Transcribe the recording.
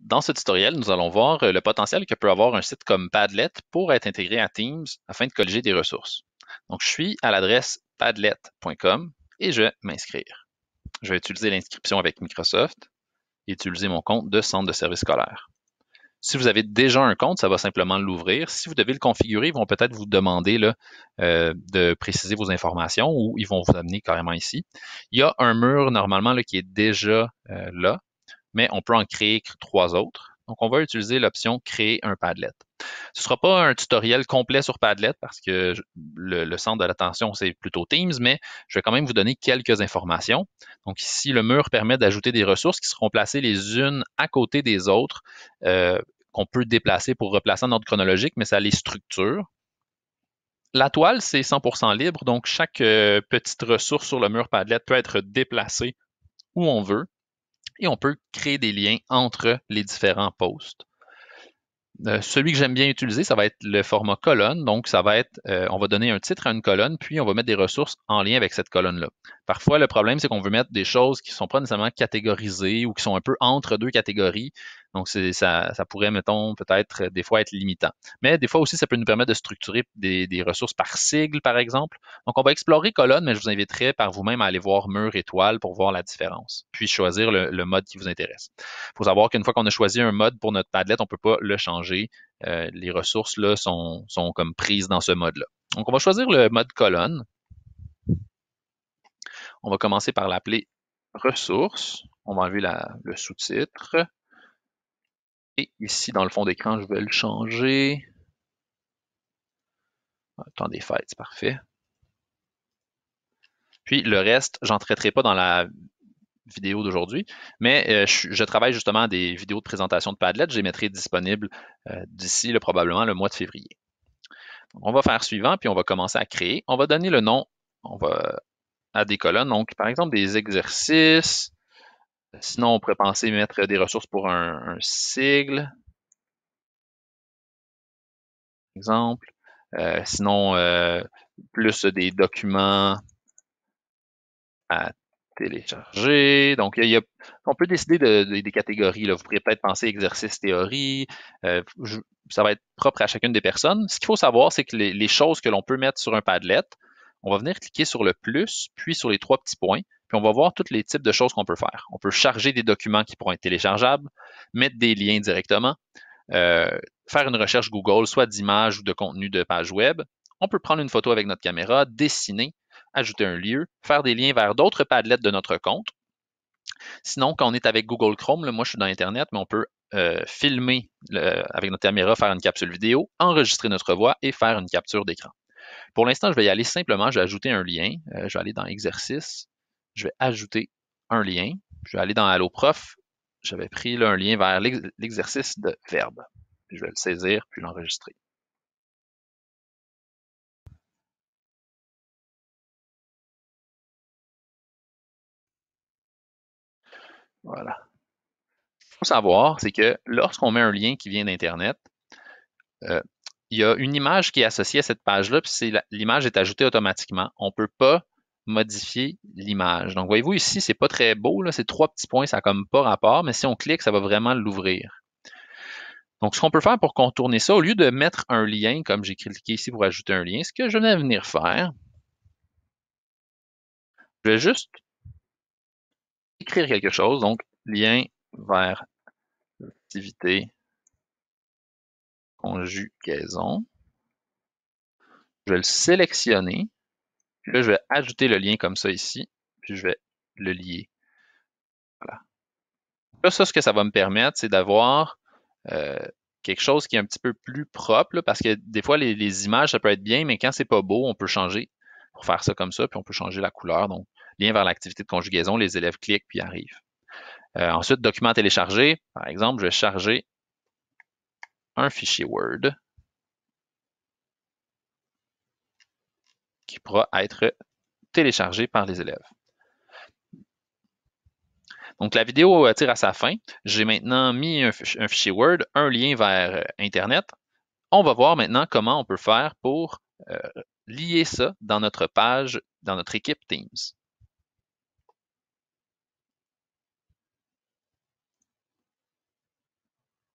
Dans ce tutoriel, nous allons voir le potentiel que peut avoir un site comme Padlet pour être intégré à Teams afin de colliger des ressources. Donc, je suis à l'adresse padlet.com et je vais m'inscrire. Je vais utiliser l'inscription avec Microsoft et utiliser mon compte de centre de services scolaires. Si vous avez déjà un compte, ça va simplement l'ouvrir. Si vous devez le configurer, ils vont peut-être vous demander là, de préciser vos informations ou ils vont vous amener carrément ici. Il y a un mur normalement là, qui est déjà là, mais on peut en créer 3 autres. Donc, on va utiliser l'option Créer un Padlet. Ce ne sera pas un tutoriel complet sur Padlet parce que le centre de l'attention, c'est plutôt Teams, mais je vais quand même vous donner quelques informations. Donc ici, le mur permet d'ajouter des ressources qui seront placées les unes à côté des autres, qu'on peut déplacer pour replacer en ordre chronologique, mais ça les structure. La toile, c'est 100% libre, donc chaque petite ressource sur le mur Padlet peut être déplacée où on veut et on peut créer des liens entre les différents posts. Celui que j'aime bien utiliser, ça va être le format colonne. Donc, ça va être, on va donner un titre à une colonne, puis on va mettre des ressources en lien avec cette colonne-là. Parfois, le problème, c'est qu'on veut mettre des choses qui ne sont pas nécessairement catégorisées ou qui sont un peu entre deux catégories. Donc, ça pourrait, mettons, peut-être des fois être limitant. Mais des fois aussi, ça peut nous permettre de structurer des ressources par sigle, par exemple. Donc, on va explorer colonne, mais je vous inviterai par vous-même à aller voir mur étoile pour voir la différence, puis choisir le mode qui vous intéresse. Il faut savoir qu'une fois qu'on a choisi un mode pour notre Padlet, on ne peut pas le changer. Les ressources là sont comme prises dans ce mode-là. Donc, on va choisir le mode colonne. On va commencer par l'appeler ressources. On va enlever le sous-titre. Et ici, dans le fond d'écran, je vais le changer. Temps des fêtes, c'est parfait. Puis le reste, j'en traiterai pas dans la vidéo d'aujourd'hui, mais je travaille justement à des vidéos de présentation de Padlet. Je les mettrai disponibles d'ici probablement le mois de février. Donc, on va faire suivant, puis on va commencer à créer. On va donner le nom à des colonnes, donc par exemple des exercices. Sinon, on pourrait penser mettre des ressources pour un sigle, par exemple. Sinon, plus des documents à télécharger. Donc, on peut décider des catégories. Là. Vous pourriez peut-être penser exercice théorie. Ça va être propre à chacune des personnes. Ce qu'il faut savoir, c'est que les choses que l'on peut mettre sur un Padlet, on va venir cliquer sur le plus, puis sur les 3 petits points, puis on va voir tous les types de choses qu'on peut faire. On peut charger des documents qui pourront être téléchargeables, mettre des liens directement, faire une recherche Google, soit d'images ou de contenu de page web. On peut prendre une photo avec notre caméra, dessiner, ajouter un lieu, faire des liens vers d'autres Padlets de notre compte. Sinon, quand on est avec Google Chrome, là, moi je suis dans Internet, mais on peut filmer avec notre caméra, faire une capsule vidéo, enregistrer notre voix et faire une capture d'écran. Pour l'instant, je vais y aller simplement, je vais ajouter un lien. Je vais aller dans Exercice, je vais ajouter un lien. Je vais aller dans Allo Prof. J'avais pris là, un lien vers l'exercice de verbe. Je vais le saisir puis l'enregistrer. Voilà. Ce qu'il faut savoir, c'est que lorsqu'on met un lien qui vient d'Internet, il y a une image qui est associée à cette page-là, puis l'image est ajoutée automatiquement. On ne peut pas modifier l'image. Donc, voyez-vous ici, c'est pas très beau, là, c'est 3 petits points, ça n'a comme pas rapport, mais si on clique, ça va vraiment l'ouvrir. Donc, ce qu'on peut faire pour contourner ça, au lieu de mettre un lien, comme j'ai cliqué ici pour ajouter un lien, ce que je vais venir faire, je vais juste écrire quelque chose, donc lien vers activité conjugaison. Je vais le sélectionner, puis là, je vais ajouter le lien comme ça ici, puis je vais le lier. Voilà. Là, ça, ce que ça va me permettre, c'est d'avoir quelque chose qui est un petit peu plus propre, là, parce que des fois, les images, ça peut être bien, mais quand c'est pas beau, on peut changer pour faire ça comme ça, puis on peut changer la couleur. Donc, lien vers l'activité de conjugaison, les élèves cliquent puis arrivent. Ensuite, document téléchargé. Par exemple, je vais charger un fichier Word qui pourra être téléchargé par les élèves. Donc, la vidéo tire à sa fin. J'ai maintenant mis un fichier Word, un lien vers Internet. On va voir maintenant comment on peut faire pour lier ça dans notre page, dans notre équipe Teams.